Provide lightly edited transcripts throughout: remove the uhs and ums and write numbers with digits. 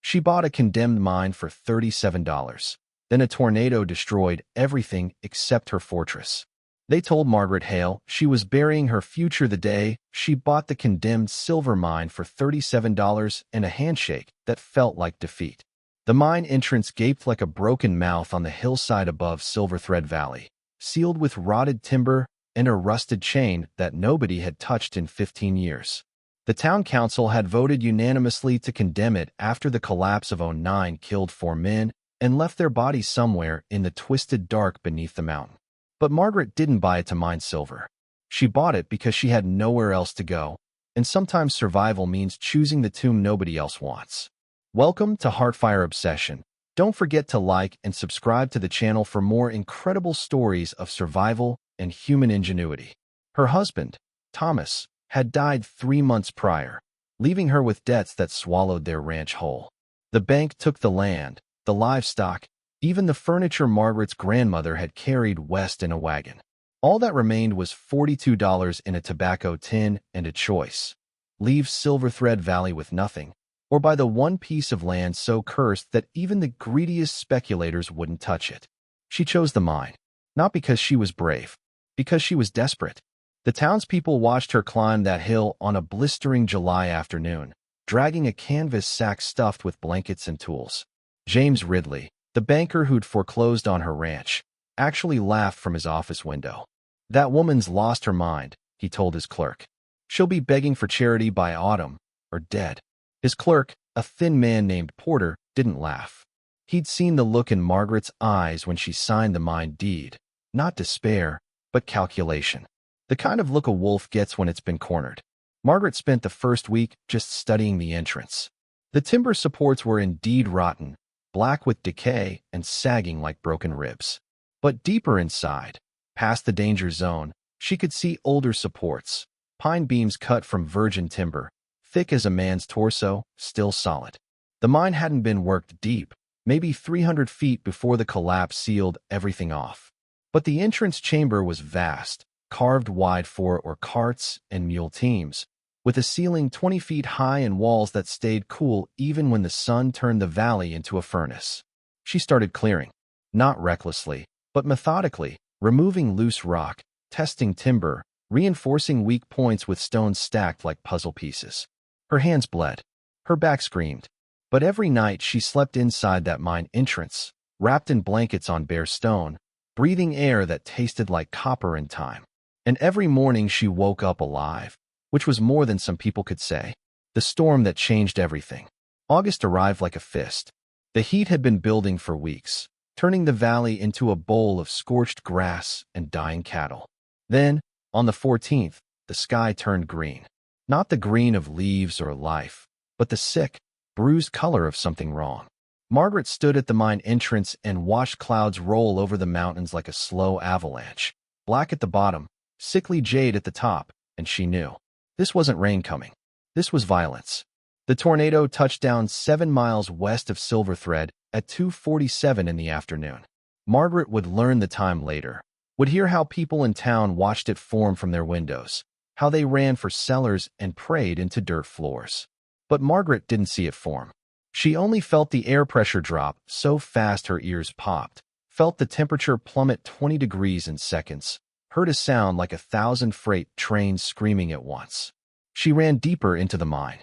She bought a condemned mine for $37. Then a tornado destroyed everything except her fortress. They told Margaret Hale she was burying her future the day she bought the condemned silver mine for $37 and a handshake that felt like defeat. The mine entrance gaped like a broken mouth on the hillside above Silverthread Valley, sealed with rotted timber and a rusted chain that nobody had touched in 15 years. The town council had voted unanimously to condemn it after the collapse of '09 killed 4 men and left their bodies somewhere in the twisted dark beneath the mountain. But Margaret didn't buy it to mine silver. She bought it because she had nowhere else to go, and sometimes survival means choosing the tomb nobody else wants. Welcome to Heartfire Obsession. Don't forget to like and subscribe to the channel for more incredible stories of survival and human ingenuity. Her husband, Thomas, had died 3 months prior, leaving her with debts that swallowed their ranch whole. The bank took the land, the livestock, even the furniture Margaret's grandmother had carried west in a wagon. All that remained was $42 in a tobacco tin and a choice: leave Silverthread Valley with nothing, or buy the one piece of land so cursed that even the greediest speculators wouldn't touch it. She chose the mine, not because she was brave, because she was desperate. The townspeople watched her climb that hill on a blistering July afternoon, dragging a canvas sack stuffed with blankets and tools. James Ridley, the banker who'd foreclosed on her ranch, actually laughed from his office window. "That woman's lost her mind," he told his clerk. "She'll be begging for charity by autumn, or dead." His clerk, a thin man named Porter, didn't laugh. He'd seen the look in Margaret's eyes when she signed the mine deed. Not despair, but calculation. The kind of look a wolf gets when it's been cornered. Margaret spent the first week just studying the entrance. The timber supports were indeed rotten, black with decay and sagging like broken ribs. But deeper inside, past the danger zone, she could see older supports, pine beams cut from virgin timber, thick as a man's torso, still solid. The mine hadn't been worked deep, maybe 300 feet before the collapse sealed everything off. But the entrance chamber was vast, carved wide for carts and mule teams, with a ceiling 20 feet high and walls that stayed cool even when the sun turned the valley into a furnace. She started clearing, not recklessly, but methodically, removing loose rock, testing timber, reinforcing weak points with stones stacked like puzzle pieces. Her hands bled. Her back screamed. But every night she slept inside that mine entrance, wrapped in blankets on bare stone, breathing air that tasted like copper and time. And every morning she woke up alive, which was more than some people could say. The storm that changed everything. August arrived like a fist. The heat had been building for weeks, turning the valley into a bowl of scorched grass and dying cattle. Then, on the 14th, the sky turned green. Not the green of leaves or life, but the sick, bruised color of something wrong. Margaret stood at the mine entrance and watched clouds roll over the mountains like a slow avalanche. Black at the bottom, sickly jade at the top, and she knew. This wasn't rain coming. This was violence. The tornado touched down 7 miles west of Silverthread at 2:47 in the afternoon. Margaret would learn the time later, would hear how people in town watched it form from their windows, how they ran for cellars and prayed into dirt floors. But Margaret didn't see it form. She only felt the air pressure drop so fast her ears popped, felt the temperature plummet 20 degrees in seconds, heard a sound like 1,000 freight trains screaming at once. She ran deeper into the mine.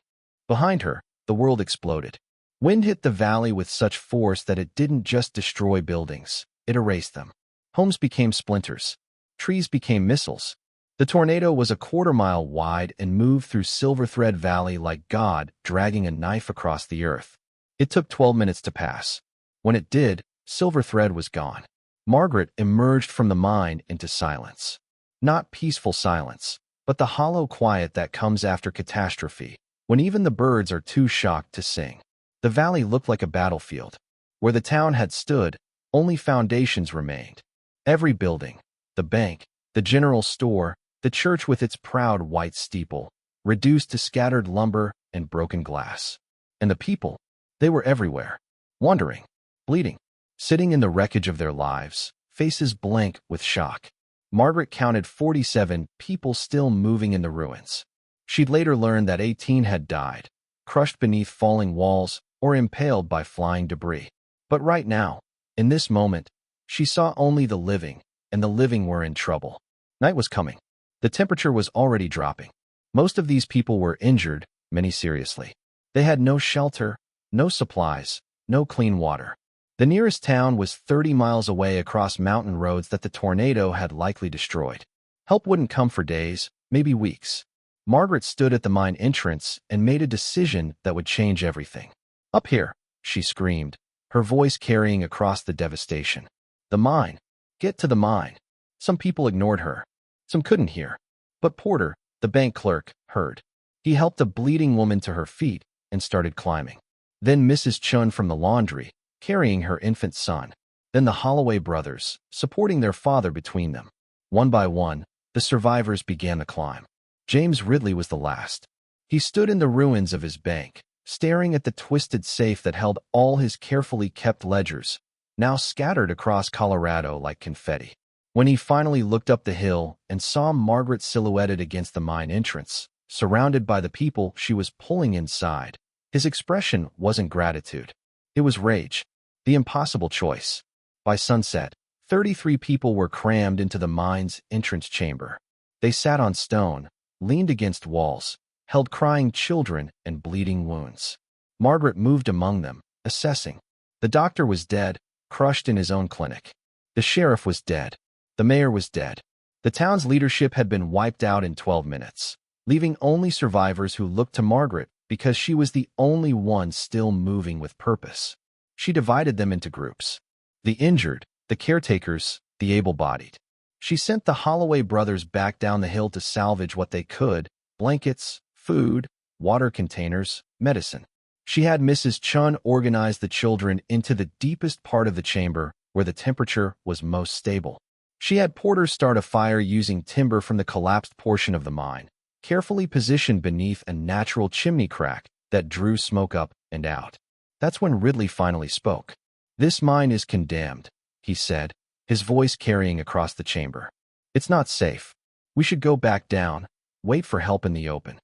Behind her, the world exploded. Wind hit the valley with such force that it didn't just destroy buildings, it erased them. Homes became splinters. Trees became missiles. The tornado was a quarter-mile wide and moved through Silverthread Valley like God dragging a knife across the earth. It took 12 minutes to pass. When it did, Silverthread was gone. Margaret emerged from the mine into silence. Not peaceful silence, but the hollow quiet that comes after catastrophe, when even the birds are too shocked to sing. The valley looked like a battlefield. Where the town had stood, only foundations remained. Every building, the bank, the general store, the church with its proud white steeple, reduced to scattered lumber and broken glass. And the people, they were everywhere, wandering, bleeding, sitting in the wreckage of their lives, faces blank with shock. Margaret counted 47 people still moving in the ruins. She'd later learned that 18 had died, crushed beneath falling walls, or impaled by flying debris. But right now, in this moment, she saw only the living, and the living were in trouble. Night was coming. The temperature was already dropping. Most of these people were injured, many seriously. They had no shelter, no supplies, no clean water. The nearest town was 30 miles away across mountain roads that the tornado had likely destroyed. Help wouldn't come for days, maybe weeks. Margaret stood at the mine entrance and made a decision that would change everything. "Up here," she screamed, her voice carrying across the devastation. "The mine. Get to the mine." Some people ignored her. Some couldn't hear. But Porter, the bank clerk, heard. He helped a bleeding woman to her feet and started climbing. Then Mrs. Chun from the laundry, carrying her infant son. Then the Holloway brothers, supporting their father between them. One by one, the survivors began the climb. James Ridley was the last. He stood in the ruins of his bank, staring at the twisted safe that held all his carefully kept ledgers, now scattered across Colorado like confetti. When he finally looked up the hill and saw Margaret silhouetted against the mine entrance, surrounded by the people she was pulling inside, his expression wasn't gratitude. It was rage. The impossible choice. By sunset, 33 people were crammed into the mine's entrance chamber. They sat on stone, leaned against walls, held crying children and bleeding wounds. Margaret moved among them, assessing. The doctor was dead, crushed in his own clinic. The sheriff was dead. The mayor was dead. The town's leadership had been wiped out in 12 minutes, leaving only survivors who looked to Margaret because she was the only one still moving with purpose. She divided them into groups. The injured, the caretakers, the able-bodied. She sent the Holloway brothers back down the hill to salvage what they could: blankets, food, water containers, medicine. She had Mrs. Chun organize the children into the deepest part of the chamber where the temperature was most stable. She had Porter start a fire using timber from the collapsed portion of the mine, carefully positioned beneath a natural chimney crack that drew smoke up and out. That's when Ridley finally spoke. "This mine is condemned," he said, his voice carrying across the chamber. "It's not safe. We should go back down, wait for help in the open."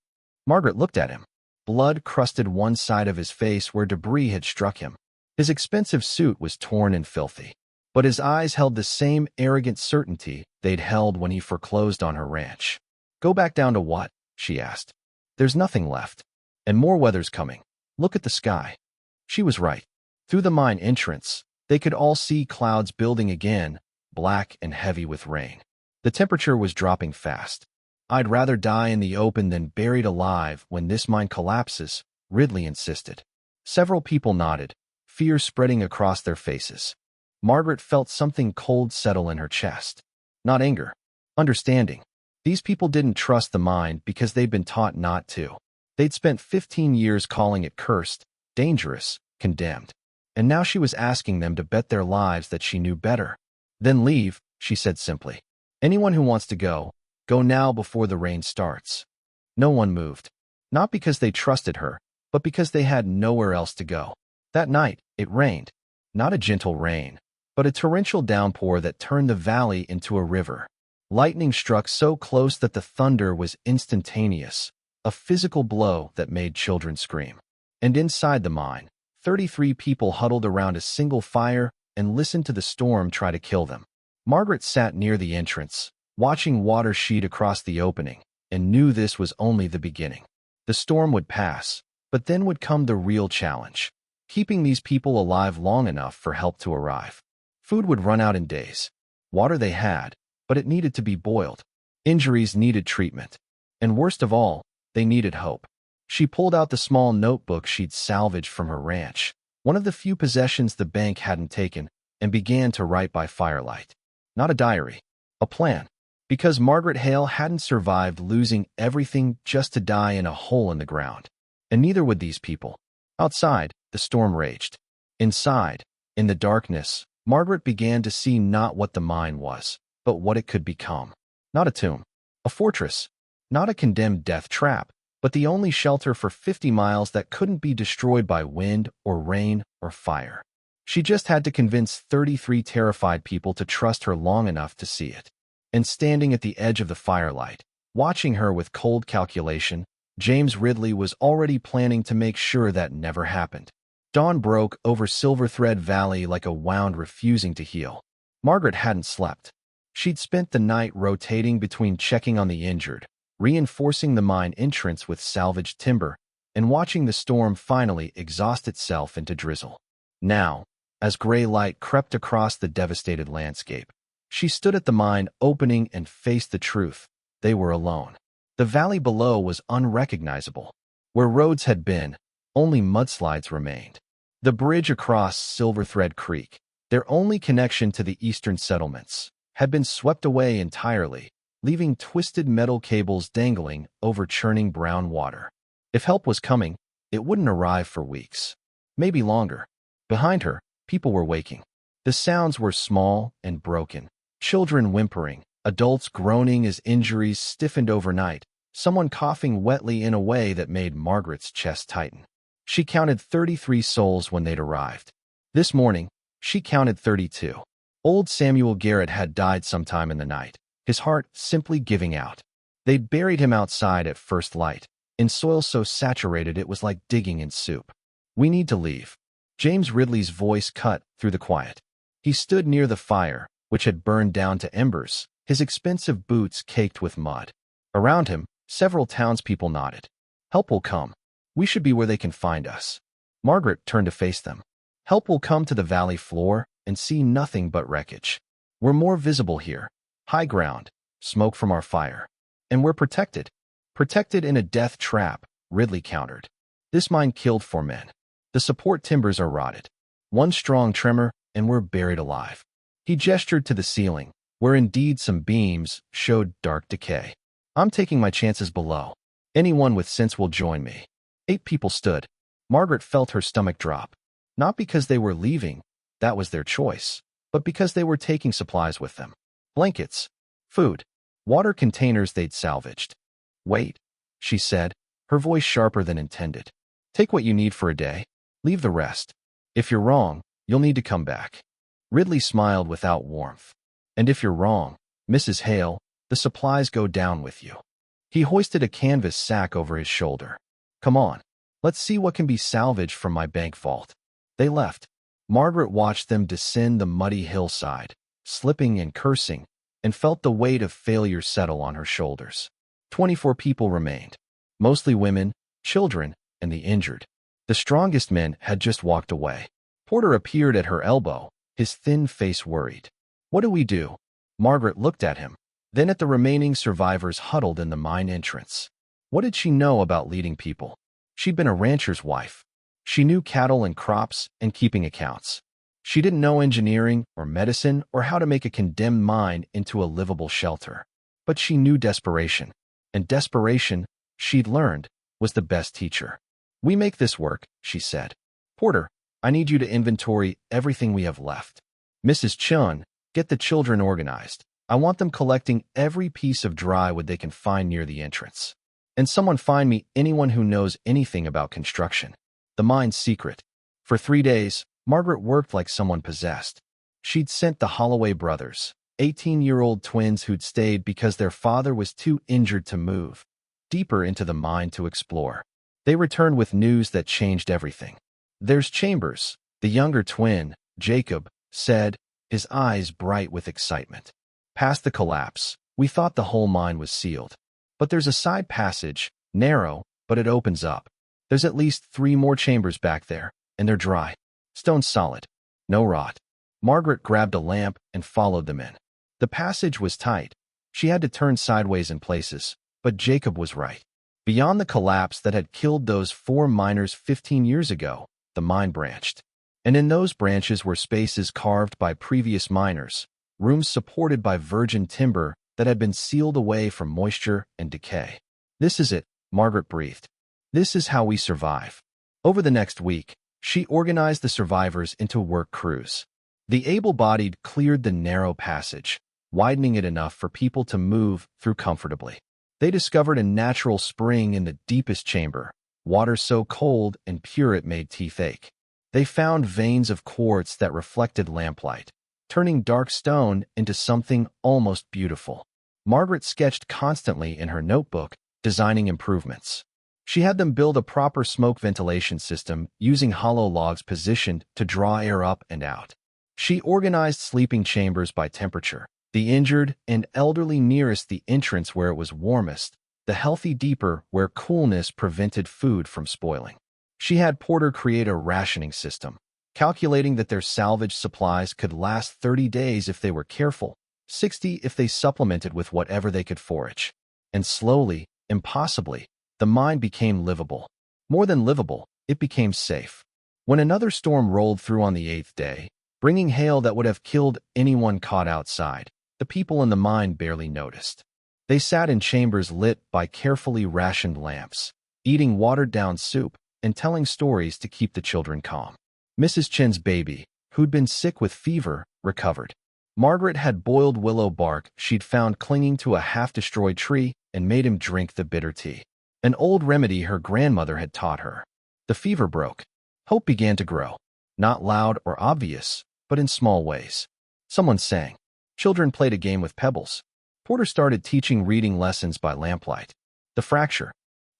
Margaret looked at him. Blood crusted one side of his face where debris had struck him. His expensive suit was torn and filthy, but his eyes held the same arrogant certainty they'd held when he foreclosed on her ranch. "Go back down to what?" she asked. "There's nothing left. And more weather's coming. Look at the sky." She was right. Through the mine entrance, they could all see clouds building again, black and heavy with rain. The temperature was dropping fast. "I'd rather die in the open than buried alive when this mine collapses," Ridley insisted. Several people nodded, fear spreading across their faces. Margaret felt something cold settle in her chest. Not anger. Understanding. These people didn't trust the mine because they'd been taught not to. They'd spent 15 years calling it cursed, dangerous, condemned. And now she was asking them to bet their lives that she knew better. "Then leave," she said simply. "Anyone who wants to go, go now before the rain starts." No one moved. Not because they trusted her, but because they had nowhere else to go. That night, it rained. Not a gentle rain, but a torrential downpour that turned the valley into a river. Lightning struck so close that the thunder was instantaneous, a physical blow that made children scream. And inside the mine, 33 people huddled around a single fire and listened to the storm try to kill them. Margaret sat near the entrance, watching water sheet across the opening, and knew this was only the beginning. The storm would pass, but then would come the real challenge: keeping these people alive long enough for help to arrive. Food would run out in days. Water they had, but it needed to be boiled. Injuries needed treatment. And worst of all, they needed hope. She pulled out the small notebook she'd salvaged from her ranch, one of the few possessions the bank hadn't taken, and began to write by firelight. Not a diary, a plan. Because Margaret Hale hadn't survived losing everything just to die in a hole in the ground. And neither would these people. Outside, the storm raged. Inside, in the darkness, Margaret began to see not what the mine was, but what it could become. Not a tomb, a fortress, not a condemned death trap, but the only shelter for 50 miles that couldn't be destroyed by wind or rain or fire. She just had to convince 33 terrified people to trust her long enough to see it. And standing at the edge of the firelight, watching her with cold calculation, James Ridley was already planning to make sure that never happened. Dawn broke over Silver Thread Valley like a wound refusing to heal. Margaret hadn't slept. She'd spent the night rotating between checking on the injured, reinforcing the mine entrance with salvaged timber, and watching the storm finally exhaust itself into drizzle. Now, as gray light crept across the devastated landscape, she stood at the mine opening and faced the truth. They were alone. The valley below was unrecognizable. Where roads had been, only mudslides remained. The bridge across Silver Thread Creek, their only connection to the eastern settlements, had been swept away entirely, leaving twisted metal cables dangling over churning brown water. If help was coming, it wouldn't arrive for weeks, maybe longer. Behind her, people were waking. The sounds were small and broken. Children whimpering, adults groaning as injuries stiffened overnight, someone coughing wetly in a way that made Margaret's chest tighten. She counted 33 souls when they'd arrived. This morning, she counted 32. Old Samuel Garrett had died sometime in the night, his heart simply giving out. They'd buried him outside at first light, in soil so saturated it was like digging in soup. "We need to leave." James Ridley's voice cut through the quiet. He stood near the fire, which had burned down to embers, his expensive boots caked with mud. Around him, several townspeople nodded. "Help will come. We should be where they can find us." Margaret turned to face them. "Help will come to the valley floor and see nothing but wreckage. We're more visible here. High ground, smoke from our fire. And we're protected. Protected in a death trap," Ridley countered. "This mine killed 4 men. The support timbers are rotted. One strong tremor, and we're buried alive." He gestured to the ceiling, where indeed some beams showed dark decay. "I'm taking my chances below. Anyone with sense will join me." 8 people stood. Margaret felt her stomach drop. Not because they were leaving, that was their choice, but because they were taking supplies with them. Blankets, food, water containers they'd salvaged. "Wait," she said, her voice sharper than intended. "Take what you need for a day. Leave the rest. If you're wrong, you'll need to come back." Ridley smiled without warmth. "And if you're wrong, Mrs. Hale, the supplies go down with you." He hoisted a canvas sack over his shoulder. "Come on, let's see what can be salvaged from my bank vault." They left. Margaret watched them descend the muddy hillside, slipping and cursing, and felt the weight of failure settle on her shoulders. 24 people remained, mostly women, children, and the injured. The strongest men had just walked away. Porter appeared at her elbow, his thin face worried. "What do we do?" Margaret looked at him, then at the remaining survivors huddled in the mine entrance. What did she know about leading people? She'd been a rancher's wife. She knew cattle and crops and keeping accounts. She didn't know engineering or medicine or how to make a condemned mine into a livable shelter. But she knew desperation. And desperation, she'd learned, was the best teacher. "We make this work," she said. "Porter, I need you to inventory everything we have left. Mrs. Chun, get the children organized. I want them collecting every piece of dry wood they can find near the entrance. And someone find me anyone who knows anything about construction. The mine's secret." For 3 days, Margaret worked like someone possessed. She'd sent the Holloway brothers, 18-year-old twins who'd stayed because their father was too injured to move, deeper into the mine to explore. They returned with news that changed everything. "There's Chambers," the younger twin, Jacob, said, his eyes bright with excitement. "Past the collapse, we thought the whole mine was sealed. But there's a side passage, narrow, but it opens up. There's at least 3 more chambers back there, and they're dry. Stone solid. No rot." Margaret grabbed a lamp and followed them in. The passage was tight. She had to turn sideways in places, but Jacob was right. Beyond the collapse that had killed those 4 miners 15 years ago, the mine branched. And in those branches were spaces carved by previous miners, rooms supported by virgin timber that had been sealed away from moisture and decay. "This is it," Margaret breathed. "This is how we survive." Over the next week, she organized the survivors into work crews. The able-bodied cleared the narrow passage, widening it enough for people to move through comfortably. They discovered a natural spring in the deepest chamber, water so cold and pure it made teeth ache. They found veins of quartz that reflected lamplight, turning dark stone into something almost beautiful. Margaret sketched constantly in her notebook, designing improvements. She had them build a proper smoke ventilation system using hollow logs positioned to draw air up and out. She organized sleeping chambers by temperature, the injured and elderly nearest the entrance where it was warmest, the healthy deeper where coolness prevented food from spoiling. She had Porter create a rationing system, calculating that their salvage supplies could last 30 days if they were careful, 60 if they supplemented with whatever they could forage. And slowly, impossibly, the mine became livable. More than livable, it became safe. When another storm rolled through on the 8th day, bringing hail that would have killed anyone caught outside, the people in the mine barely noticed. They sat in chambers lit by carefully rationed lamps, eating watered-down soup and telling stories to keep the children calm. Mrs. Chen's baby, who'd been sick with fever, recovered. Margaret had boiled willow bark she'd found clinging to a half-destroyed tree and made him drink the bitter tea. An old remedy her grandmother had taught her. The fever broke. Hope began to grow. Not loud or obvious, but in small ways. Someone sang. Children played a game with pebbles. Porter started teaching reading lessons by lamplight. The fracture.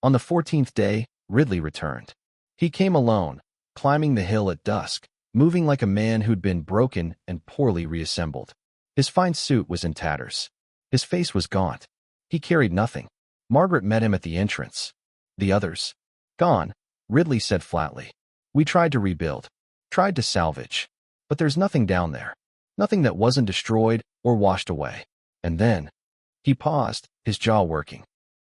On the 14th day, Ridley returned. He came alone, climbing the hill at dusk, moving like a man who'd been broken and poorly reassembled. His fine suit was in tatters. His face was gaunt. He carried nothing. Margaret met him at the entrance. The others? Gone, Ridley said flatly. We tried to rebuild, tried to salvage. But there's nothing down there. Nothing that wasn't destroyed or washed away. And then, he paused, his jaw working.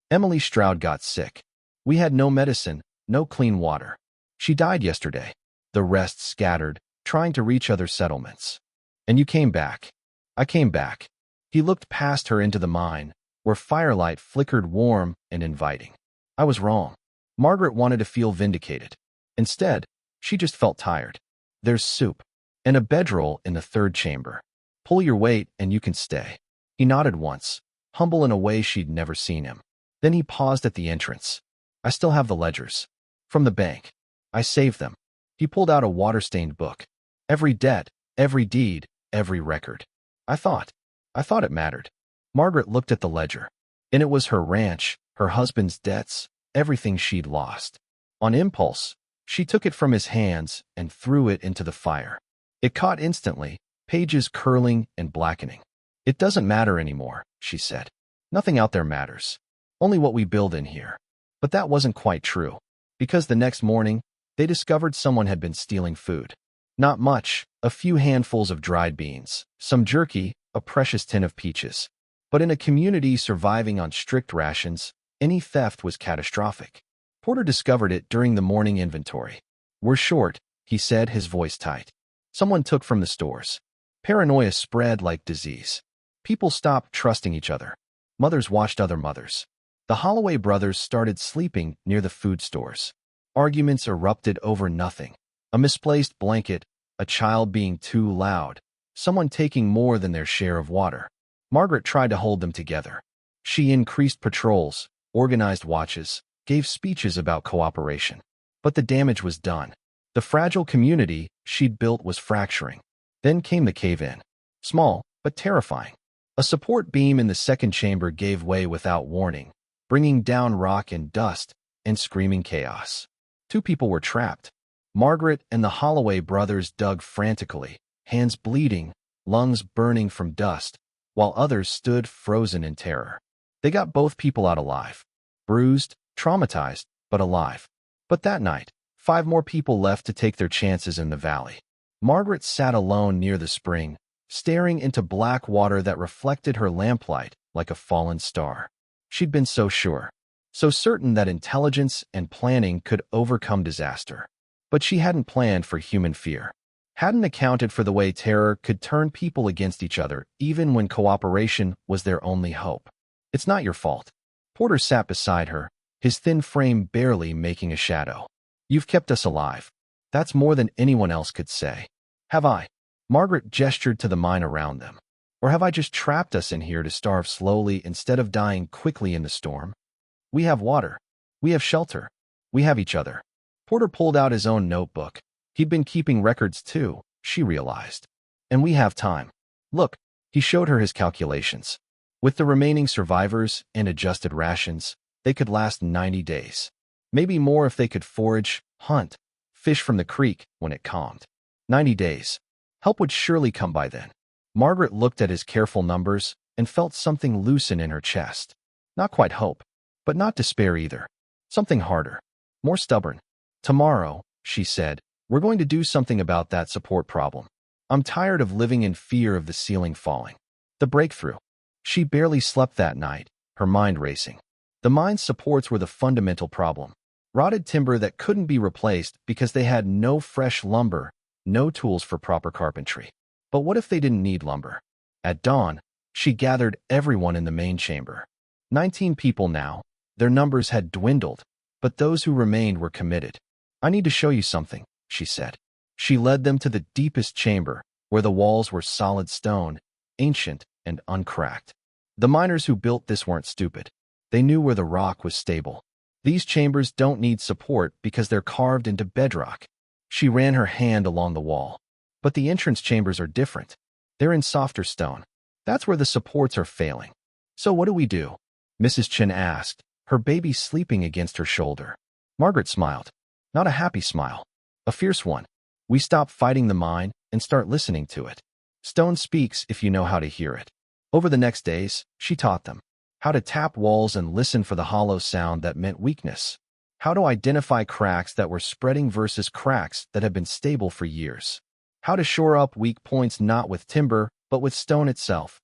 Emily Stroud got sick. We had no medicine, no clean water. She died yesterday. The rest scattered, trying to reach other settlements. And you came back. I came back. He looked past her into the mine, where firelight flickered warm and inviting. I was wrong. Margaret wanted to feel vindicated. Instead, she just felt tired. There's soup. And a bedroll in the 3rd chamber. Pull your weight and you can stay. He nodded once, humble in a way she'd never seen him. Then he paused at the entrance. I still have the ledgers. From the bank. I saved them. He pulled out a water-stained book. Every debt, every deed, every record. I thought it mattered. Margaret looked at the ledger. And it was her ranch, her husband's debts, everything she'd lost. On impulse, she took it from his hands and threw it into the fire. It caught instantly, pages curling and blackening. It doesn't matter anymore, she said. Nothing out there matters. Only what we build in here. But that wasn't quite true. Because the next morning, they discovered someone had been stealing food. Not much, a few handfuls of dried beans, some jerky, a precious tin of peaches. But in a community surviving on strict rations, any theft was catastrophic. Porter discovered it during the morning inventory. We're short, he said, his voice tight. Someone took from the stores. Paranoia spread like disease. People stopped trusting each other. Mothers watched other mothers. The Holloway brothers started sleeping near the food stores. Arguments erupted over nothing. A misplaced blanket, a child being too loud, someone taking more than their share of water. Margaret tried to hold them together. She increased patrols, organized watches, gave speeches about cooperation. But the damage was done. The fragile community she'd built was fracturing. Then came the cave-in. Small, but terrifying. A support beam in the 2nd chamber gave way without warning, bringing down rock and dust and screaming chaos. 2 people were trapped. Margaret and the Holloway brothers dug frantically, hands bleeding, lungs burning from dust, while others stood frozen in terror. They got both people out alive. Bruised, traumatized, but alive. But that night, 5 more people left to take their chances in the valley. Margaret sat alone near the spring, staring into black water that reflected her lamplight like a fallen star. She'd been so sure, so certain that intelligence and planning could overcome disaster. But she hadn't planned for human fear, hadn't accounted for the way terror could turn people against each other even when cooperation was their only hope. It's not your fault. Porter sat beside her, his thin frame barely making a shadow. You've kept us alive. That's more than anyone else could say. Have I? Margaret gestured to the mine around them. Or have I just trapped us in here to starve slowly instead of dying quickly in the storm? We have water. We have shelter. We have each other. Porter pulled out his own notebook. He'd been keeping records too, she realized. And we have time. Look, he showed her his calculations. With the remaining survivors and adjusted rations, they could last 90 days. Maybe more if they could forage, hunt, fish from the creek when it calmed. 90 days. Help would surely come by then. Margaret looked at his careful numbers and felt something loosen in her chest. Not quite hope, but not despair either. Something harder, more stubborn. Tomorrow, she said, we're going to do something about that support problem. I'm tired of living in fear of the ceiling falling. The breakthrough. She barely slept that night, her mind racing. The mine's supports were the fundamental problem. Rotted timber that couldn't be replaced because they had no fresh lumber, no tools for proper carpentry. But what if they didn't need lumber? At dawn, she gathered everyone in the main chamber. 19 people now. Their numbers had dwindled, but those who remained were committed. I need to show you something, she said. She led them to the deepest chamber, where the walls were solid stone, ancient and uncracked. The miners who built this weren't stupid. They knew where the rock was stable. These chambers don't need support because they're carved into bedrock. She ran her hand along the wall. But the entrance chambers are different. They're in softer stone. That's where the supports are failing. So what do we do? Mrs. Chen asked, her baby sleeping against her shoulder. Margaret smiled. Not a happy smile. A fierce one. We stop fighting the mine and start listening to it. Stone speaks if you know how to hear it. Over the next days, she taught them how to tap walls and listen for the hollow sound that meant weakness. How to identify cracks that were spreading versus cracks that had been stable for years. How to shore up weak points not with timber, but with stone itself.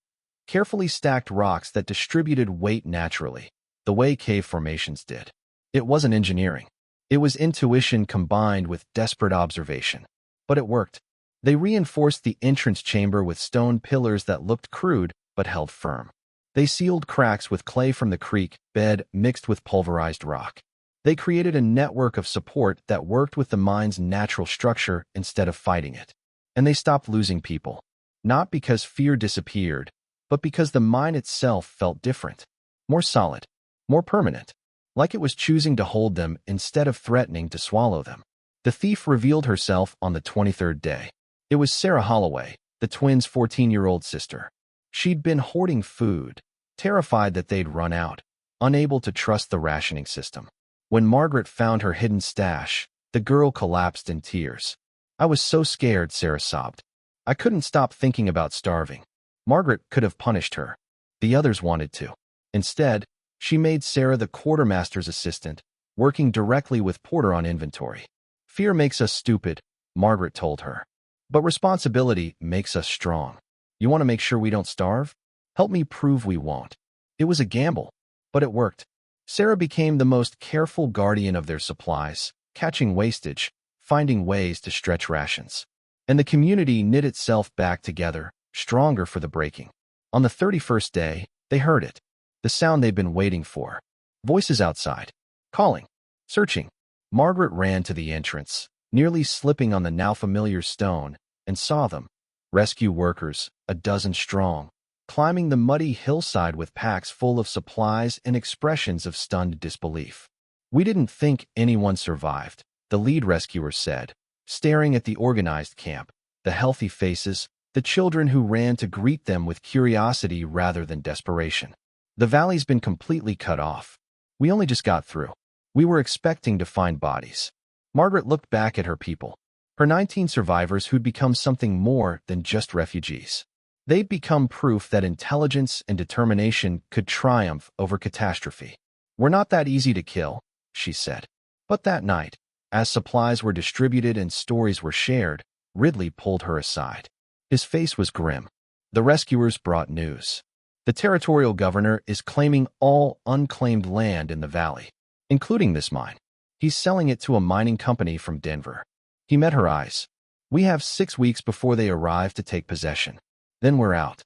Carefully stacked rocks that distributed weight naturally, the way cave formations did. It wasn't engineering. It was intuition combined with desperate observation. But it worked. They reinforced the entrance chamber with stone pillars that looked crude but held firm. They sealed cracks with clay from the creek bed mixed with pulverized rock. They created a network of support that worked with the mine's natural structure instead of fighting it. And they stopped losing people. Not because fear disappeared, but because the mine itself felt different. More solid. More permanent. Like it was choosing to hold them instead of threatening to swallow them. The thief revealed herself on the 23rd day. It was Sarah Holloway, the twins' 14-year-old sister. She'd been hoarding food, terrified that they'd run out, unable to trust the rationing system. When Margaret found her hidden stash, the girl collapsed in tears. I was so scared, Sarah sobbed. I couldn't stop thinking about starving. Margaret could have punished her. The others wanted to. Instead, she made Sarah the quartermaster's assistant, working directly with Porter on inventory. Fear makes us stupid, Margaret told her. But responsibility makes us strong. You want to make sure we don't starve? Help me prove we won't. It was a gamble, but it worked. Sarah became the most careful guardian of their supplies, catching wastage, finding ways to stretch rations. And the community knit itself back together, stronger for the breaking. On the 31st day, they heard it. The sound they'd been waiting for. Voices outside. Calling. Searching. Margaret ran to the entrance, nearly slipping on the now familiar stone, and saw them. Rescue workers, a dozen strong, climbing the muddy hillside with packs full of supplies and expressions of stunned disbelief. We didn't think anyone survived, the lead rescuer said, staring at the organized camp, the healthy faces, the children who ran to greet them with curiosity rather than desperation. The valley's been completely cut off. We only just got through. We were expecting to find bodies. Margaret looked back at her people. Her 19 survivors who'd become something more than just refugees. They'd become proof that intelligence and determination could triumph over catastrophe. We're not that easy to kill, she said. But that night, as supplies were distributed and stories were shared, Ridley pulled her aside. His face was grim. The rescuers brought news. The territorial governor is claiming all unclaimed land in the valley, including this mine. He's selling it to a mining company from Denver. He met her eyes. We have 6 weeks before they arrive to take possession. Then we're out.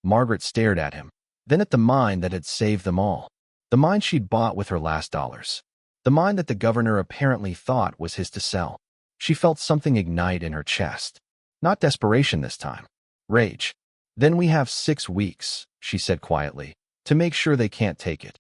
Margaret stared at him, then at the mine that had saved them all. The mine she'd bought with her last dollars. The mine that the governor apparently thought was his to sell. She felt something ignite in her chest. Not desperation this time. Rage. Then we have 6 weeks, she said quietly, to make sure they can't take it.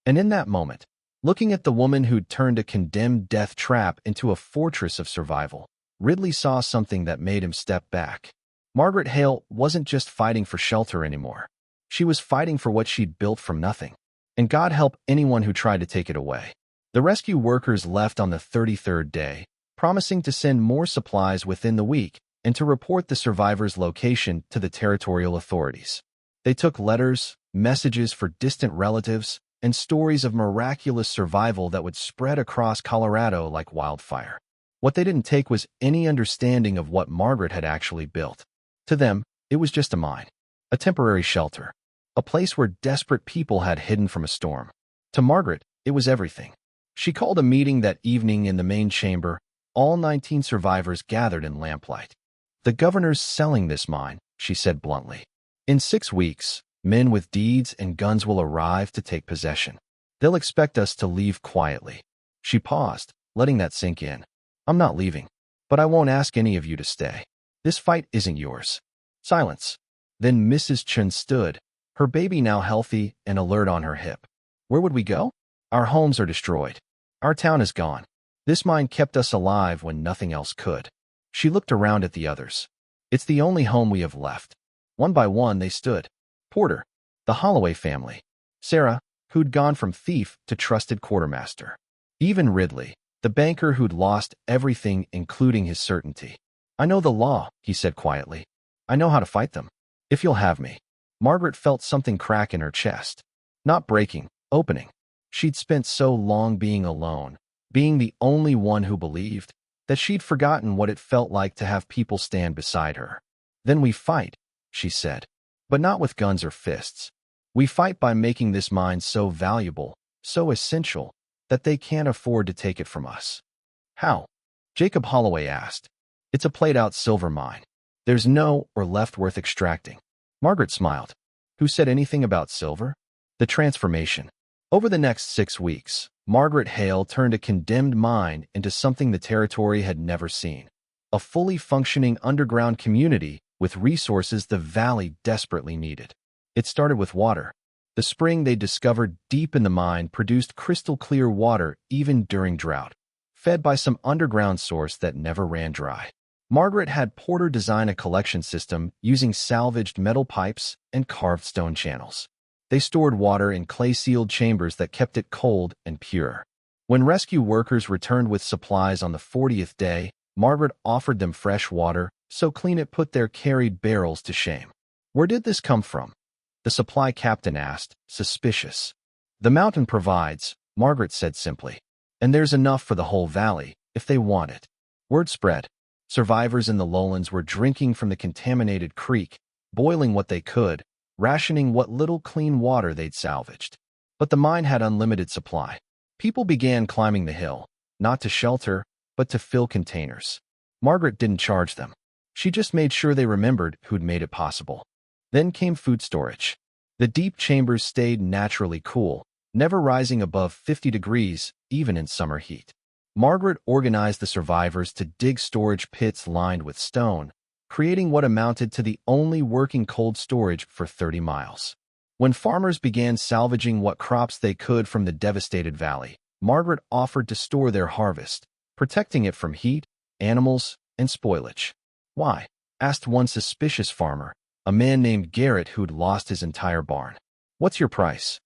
And in that moment, looking at the woman who'd turned a condemned death trap into a fortress of survival, Ridley saw something that made him step back. Margaret Hale wasn't just fighting for shelter anymore. She was fighting for what she'd built from nothing. And God help anyone who tried to take it away. The rescue workers left on the 33rd day, promising to send more supplies within the week and to report the survivors' location to the territorial authorities. They took letters, messages for distant relatives, and stories of miraculous survival that would spread across Colorado like wildfire. What they didn't take was any understanding of what Margaret had actually built. To them, it was just a mine, a temporary shelter, a place where desperate people had hidden from a storm. To Margaret, it was everything. She called a meeting that evening in the main chamber. All 19 survivors gathered in lamplight. "The governor's selling this mine," she said bluntly. "In 6 weeks, men with deeds and guns will arrive to take possession. They'll expect us to leave quietly." She paused, letting that sink in. "I'm not leaving, but I won't ask any of you to stay. This fight isn't yours." Silence. Then Mrs. Chun stood, her baby now healthy and alert on her hip. "Where would we go? Our homes are destroyed. Our town is gone. This mine kept us alive when nothing else could." She looked around at the others. "It's the only home we have left." One by one they stood. Porter, the Holloway family. Sarah, who'd gone from thief to trusted quartermaster. Even Ridley, the banker who'd lost everything including his certainty. "I know the law," he said quietly. "I know how to fight them. If you'll have me." Margaret felt something crack in her chest. Not breaking, opening. She'd spent so long being alone, being the only one who believed, that she'd forgotten what it felt like to have people stand beside her. "Then we fight," she said. "But not with guns or fists. We fight by making this mine so valuable, so essential, that they can't afford to take it from us." "How?" Jacob Holloway asked. "It's a played-out silver mine. There's no or left worth extracting." Margaret smiled. "Who said anything about silver?" "The transformation." Over the next 6 weeks, Margaret Hale turned a condemned mine into something the territory had never seen. A fully functioning underground community with resources the valley desperately needed. It started with water. The spring they discovered deep in the mine produced crystal-clear water even during drought, fed by some underground source that never ran dry. Margaret had Porter design a collection system using salvaged metal pipes and carved stone channels. They stored water in clay-sealed chambers that kept it cold and pure. When rescue workers returned with supplies on the 40th day, Margaret offered them fresh water, so clean it put their carried barrels to shame. "Where did this come from?" the supply captain asked, suspicious. "The mountain provides," Margaret said simply. "And there's enough for the whole valley, if they want it." Word spread. Survivors in the lowlands were drinking from the contaminated creek, boiling what they could, rationing what little clean water they'd salvaged. But the mine had unlimited supply. People began climbing the hill, not to shelter, but to fill containers. Margaret didn't charge them. She just made sure they remembered who'd made it possible. Then came food storage. The deep chambers stayed naturally cool, never rising above 50 degrees, even in summer heat. Margaret organized the survivors to dig storage pits lined with stone, creating what amounted to the only working cold storage for 30 miles. When farmers began salvaging what crops they could from the devastated valley, Margaret offered to store their harvest, protecting it from heat, animals, and spoilage. "Why?" asked one suspicious farmer, a man named Garrett who'd lost his entire barn. "What's your price?"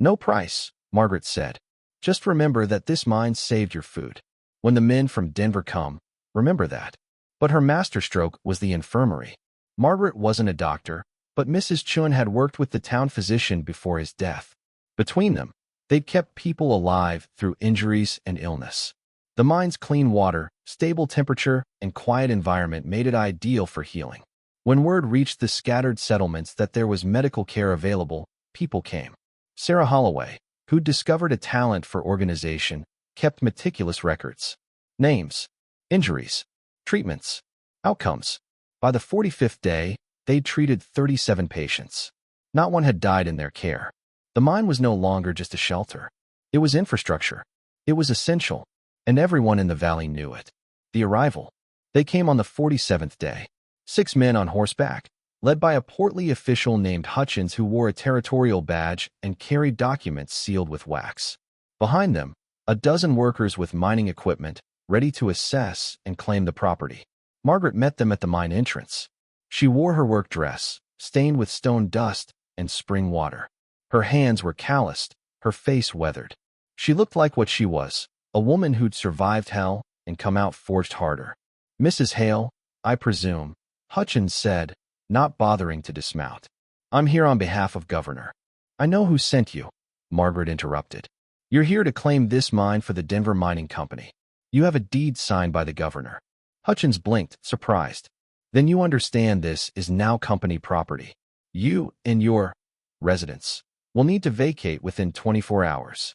"No price," Margaret said. "Just remember that this mine saved your food. When the men from Denver come, remember that." But her masterstroke was the infirmary. Margaret wasn't a doctor, but Mrs. Chun had worked with the town physician before his death. Between them, they'd kept people alive through injuries and illness. The mine's clean water, stable temperature, and quiet environment made it ideal for healing. When word reached the scattered settlements that there was medical care available, people came. Sarah Holloway, who'd discovered a talent for organization, kept meticulous records. Names, injuries, treatments, outcomes. By the 45th day, they'd treated 37 patients. Not one had died in their care. The mine was no longer just a shelter. It was infrastructure. It was essential, and everyone in the valley knew it. The arrival. They came on the 47th day. 6 men on horseback, led by a portly official named Hutchins who wore a territorial badge and carried documents sealed with wax. Behind them, a dozen workers with mining equipment, ready to assess and claim the property. Margaret met them at the mine entrance. She wore her work dress, stained with stone dust and spring water. Her hands were calloused, her face weathered. She looked like what she was, a woman who'd survived hell and come out forged harder. "Mrs. Hale, I presume," Hutchins said, not bothering to dismount. "I'm here on behalf of Governor." "I know who sent you," Margaret interrupted. "You're here to claim this mine for the Denver Mining Company. You have a deed signed by the governor." Hutchins blinked, surprised. "Then you understand this is now company property. You and your residents will need to vacate within 24 hours.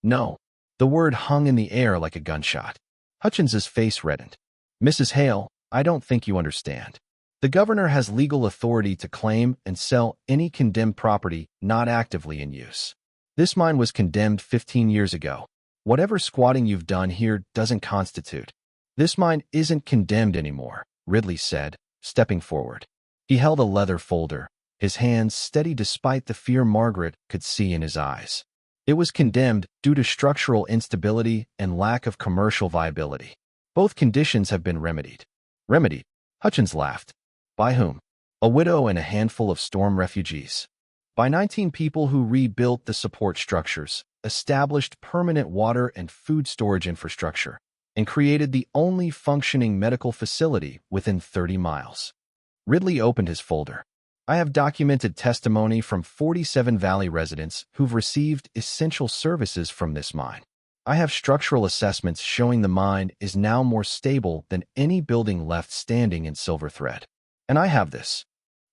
"No." The word hung in the air like a gunshot. Hutchins's face reddened. "Mrs. Hale, I don't think you understand. The governor has legal authority to claim and sell any condemned property not actively in use. This mine was condemned 15 years ago. Whatever squatting you've done here doesn't constitute." "This mine isn't condemned anymore," Ridley said, stepping forward. He held a leather folder, his hands steady despite the fear Margaret could see in his eyes. "It was condemned due to structural instability and lack of commercial viability. Both conditions have been remedied." "Remedied?" Hutchins laughed. "By whom?" "A widow and a handful of storm refugees. By 19 people who rebuilt the support structures, established permanent water and food storage infrastructure, and created the only functioning medical facility within 30 miles. Ridley opened his folder. "I have documented testimony from 47 Valley residents who've received essential services from this mine. I have structural assessments showing the mine is now more stable than any building left standing in Silver Thread. And I have this."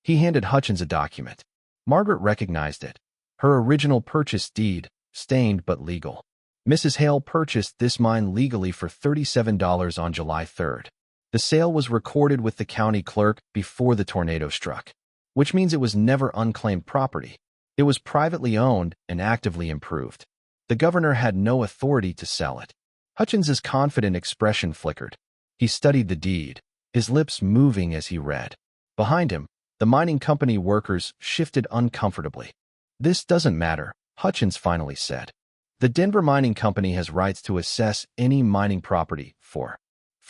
He handed Hutchins a document. Margaret recognized it. Her original purchase deed, stained but legal. Mrs. Hale purchased this mine legally for $37 on July 3rd. The sale was recorded with the county clerk before the tornado struck, which means it was never unclaimed property. It was privately owned and actively improved. The governor had no authority to sell it. Hutchins's confident expression flickered. He studied the deed, his lips moving as he read. Behind him, the mining company workers shifted uncomfortably. "This doesn't matter," Hutchins finally said. "The Denver Mining Company has rights to assess any mining property for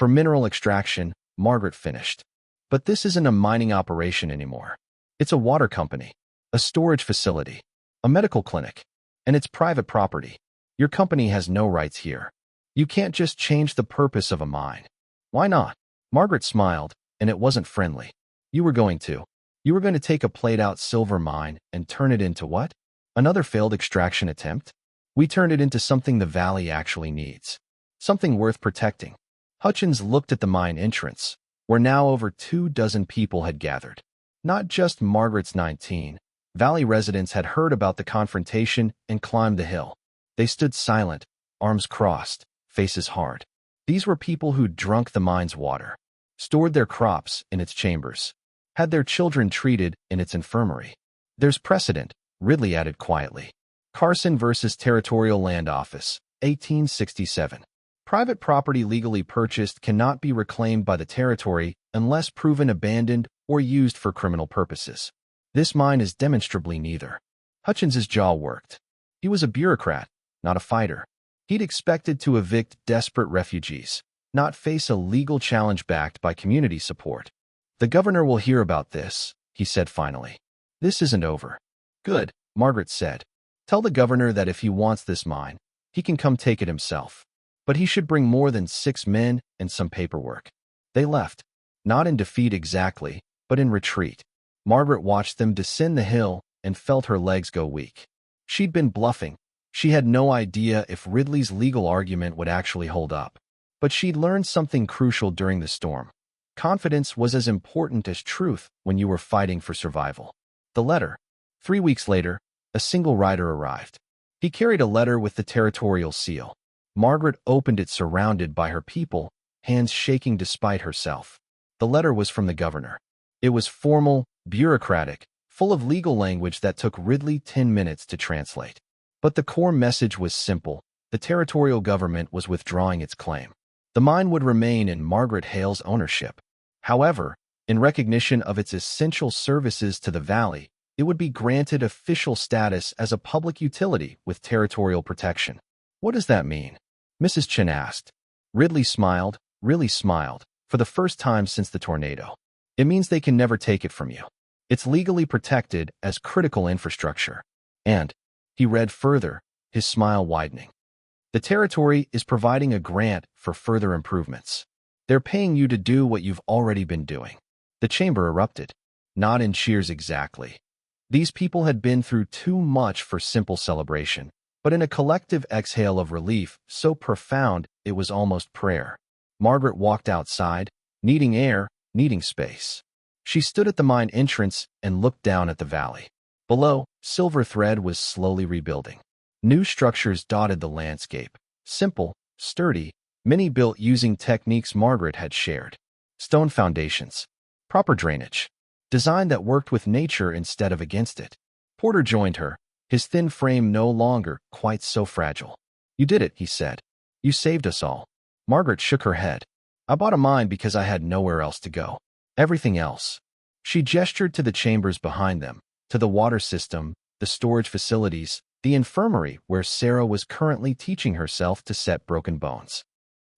mineral extraction," Margaret finished. "But this isn't a mining operation anymore. It's a water company, a storage facility, a medical clinic, and it's private property. Your company has no rights here. You can't just change the purpose of a mine." "Why not?" Margaret smiled, and it wasn't friendly. You were going to take a played-out silver mine and turn it into what? Another failed extraction attempt? We turned it into something the valley actually needs. Something worth protecting." Hutchins looked at the mine entrance, where now over 24 people had gathered. Not just Margaret's 19. Valley residents had heard about the confrontation and climbed the hill. They stood silent, arms crossed, faces hard. These were people who'd drunk the mine's water, stored their crops in its chambers, had their children treated in its infirmary. "There's precedent," Ridley added quietly. "Carson versus Territorial Land Office, 1867. Private property legally purchased cannot be reclaimed by the territory unless proven abandoned or used for criminal purposes. This mine is demonstrably neither." Hutchins's jaw worked. He was a bureaucrat, not a fighter. He'd expected to evict desperate refugees, not face a legal challenge backed by community support. "The governor will hear about this," he said finally. "This isn't over." "Good," Margaret said. "Tell the governor that if he wants this mine, he can come take it himself. But he should bring more than 6 men and some paperwork." They left, not in defeat exactly, but in retreat. Margaret watched them descend the hill and felt her legs go weak. She'd been bluffing. She had no idea if Ridley's legal argument would actually hold up. But she'd learned something crucial during the storm. Confidence was as important as truth when you were fighting for survival. The letter. 3 weeks later, a single rider arrived. He carried a letter with the territorial seal. Margaret opened it surrounded by her people, hands shaking despite herself. The letter was from the governor. It was formal, bureaucratic, full of legal language that took Ridley 10 minutes to translate. But the core message was simple. The territorial government was withdrawing its claim. The mine would remain in Margaret Hale's ownership. However, in recognition of its essential services to the valley, it would be granted official status as a public utility with territorial protection. "What does that mean?" Mrs. Chen asked. Ridley smiled, really smiled, for the first time since the tornado. "It means they can never take it from you. It's legally protected as critical infrastructure. And," he read further, his smile widening, The territory is providing a grant for further improvements. They're paying you to do what you've already been doing. The chamber erupted. Not in cheers exactly. These people had been through too much for simple celebration, but in a collective exhale of relief so profound it was almost prayer. Margaret walked outside, needing air, needing space. She stood at the mine entrance and looked down at the valley. Below, Silver Thread was slowly rebuilding. New structures dotted the landscape. Simple, sturdy, many built using techniques Margaret had shared. Stone foundations, proper drainage, design that worked with nature instead of against it. Porter joined her, his thin frame no longer quite so fragile. "You did it," he said. "You saved us all." Margaret shook her head. "I bought a mine because I had nowhere else to go. Everything else." She gestured to the chambers behind them, to the water system, the storage facilities, the infirmary where Sarah was currently teaching herself to set broken bones.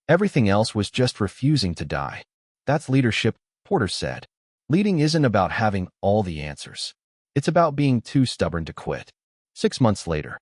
Everything else was just refusing to die. "That's leadership," Porter said. "Leading isn't about having all the answers. It's about being too stubborn to quit." 6 months later,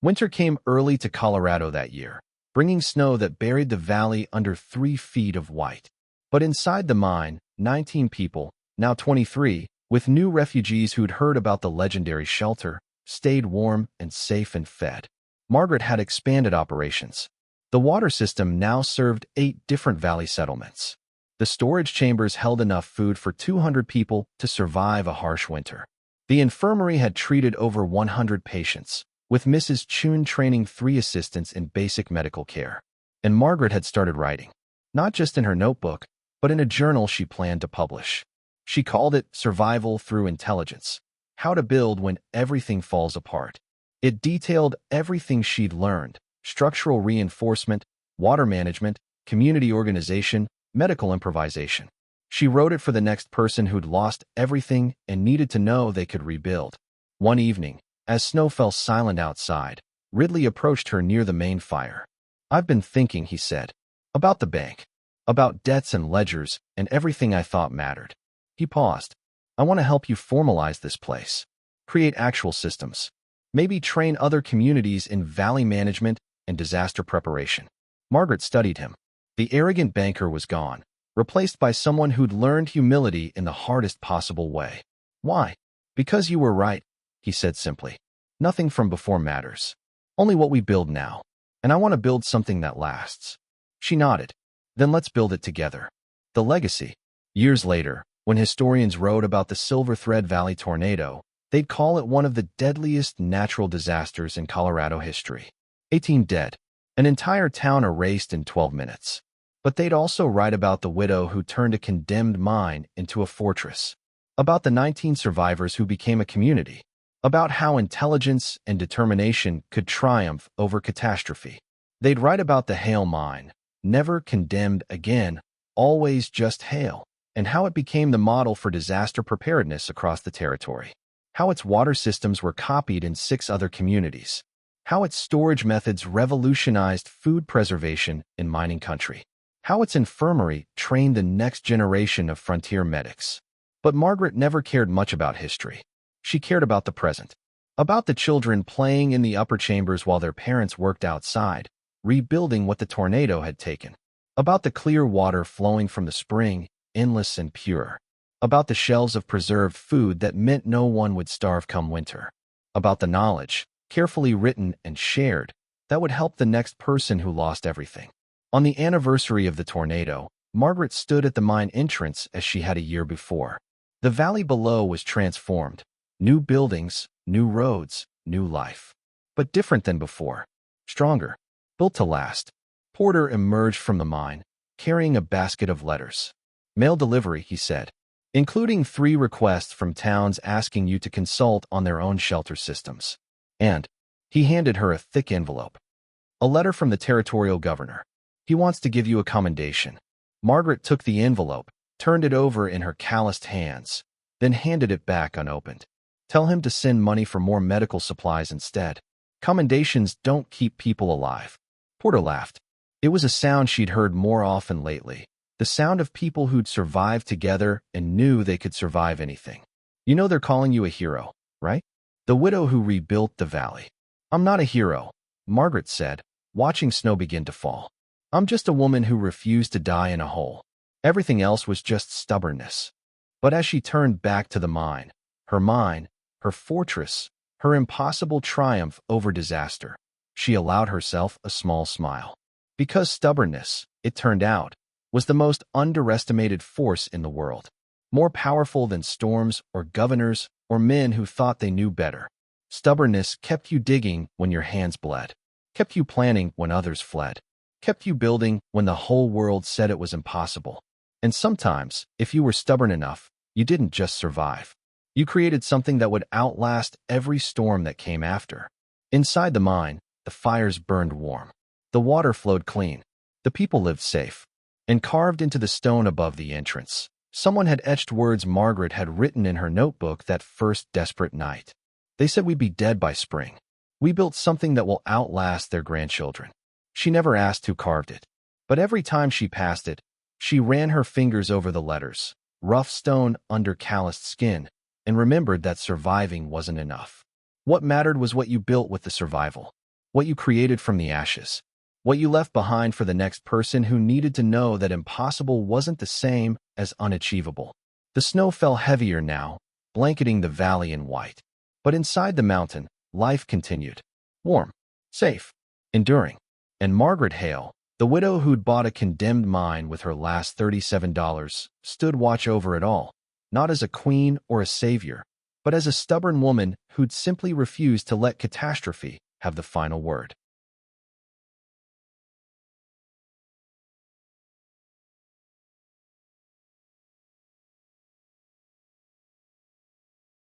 winter came early to Colorado that year, bringing snow that buried the valley under 3 feet of white. But inside the mine, 19 people, now 23, with new refugees who'd heard about the legendary shelter, stayed warm and safe and fed. Margaret had expanded operations. The water system now served 8 different valley settlements. The storage chambers held enough food for 200 people to survive a harsh winter. The infirmary had treated over 100 patients, with Mrs. Chun training 3 assistants in basic medical care. And Margaret had started writing, not just in her notebook, but in a journal she planned to publish. She called it Survival Through Intelligence, How to Build When Everything Falls Apart. It detailed everything she'd learned: structural reinforcement, water management, community organization, medical improvisation. She wrote it for the next person who'd lost everything and needed to know they could rebuild. One evening, as snow fell silent outside, Ridley approached her near the main fire. "I've been thinking," he said, "about the bank, about debts and ledgers and everything I thought mattered." He paused. "I want to help you formalize this place, create actual systems, maybe train other communities in valley management and disaster preparation." Margaret studied him. The arrogant banker was gone, replaced by someone who'd learned humility in the hardest possible way. "Why?" "Because you were right," he said simply. "Nothing from before matters. Only what we build now. And I want to build something that lasts." She nodded. "Then let's build it together." The legacy. Years later, when historians wrote about the Silver Thread Valley tornado, they'd call it one of the deadliest natural disasters in Colorado history. 18 dead. An entire town erased in 12 minutes. But they'd also write about the widow who turned a condemned mine into a fortress, about the 19 survivors who became a community, about how intelligence and determination could triumph over catastrophe. They'd write about the Hale mine, never condemned again, always just Hale, and how it became the model for disaster preparedness across the territory, how its water systems were copied in 6 other communities, how its storage methods revolutionized food preservation in mining country, how its infirmary trained the next generation of frontier medics. But Margaret never cared much about history. She cared about the present, about the children playing in the upper chambers while their parents worked outside, rebuilding what the tornado had taken, about the clear water flowing from the spring, endless and pure, about the shelves of preserved food that meant no one would starve come winter, about the knowledge, carefully written and shared, that would help the next person who lost everything. On the anniversary of the tornado, Margaret stood at the mine entrance as she had a year before. The valley below was transformed. New buildings, new roads, new life. But different than before. Stronger. Built to last. Porter emerged from the mine, carrying a basket of letters. "Mail delivery," he said, "including 3 requests from towns asking you to consult on their own shelter systems." And he handed her a thick envelope. "A letter from the territorial governor. He wants to give you a commendation." Margaret took the envelope, turned it over in her calloused hands, then handed it back unopened. "Tell him to send money for more medical supplies instead. Commendations don't keep people alive." Porter laughed. It was a sound she'd heard more often lately, the sound of people who'd survived together and knew they could survive anything. "You know they're calling you a hero, right? The widow who rebuilt the valley." "I'm not a hero," Margaret said, watching snow begin to fall. I'm just a woman who refused to die in a hole. Everything else was just stubbornness. But as she turned back to the mine, her fortress, her impossible triumph over disaster, she allowed herself a small smile. Because stubbornness, it turned out, was the most underestimated force in the world. More powerful than storms or governors or men who thought they knew better. Stubbornness kept you digging when your hands bled, kept you planning when others fled, kept you building when the whole world said it was impossible. And sometimes, if you were stubborn enough, you didn't just survive. You created something that would outlast every storm that came after. Inside the mine, the fires burned warm. The water flowed clean. The people lived safe. And carved into the stone above the entrance, someone had etched words Margaret had written in her notebook that first desperate night. They said we'd be dead by spring. We built something that will outlast their grandchildren. She never asked who carved it. But every time she passed it, she ran her fingers over the letters, rough stone under calloused skin, and remembered that surviving wasn't enough. What mattered was what you built with the survival, what you created from the ashes, what you left behind for the next person who needed to know that impossible wasn't the same as unachievable. The snow fell heavier now, blanketing the valley in white. But inside the mountain, life continued. Warm, safe, enduring. And Margaret Hale, the widow who'd bought a condemned mine with her last $37, stood watch over it all, not as a queen or a savior, but as a stubborn woman who'd simply refused to let catastrophe have the final word.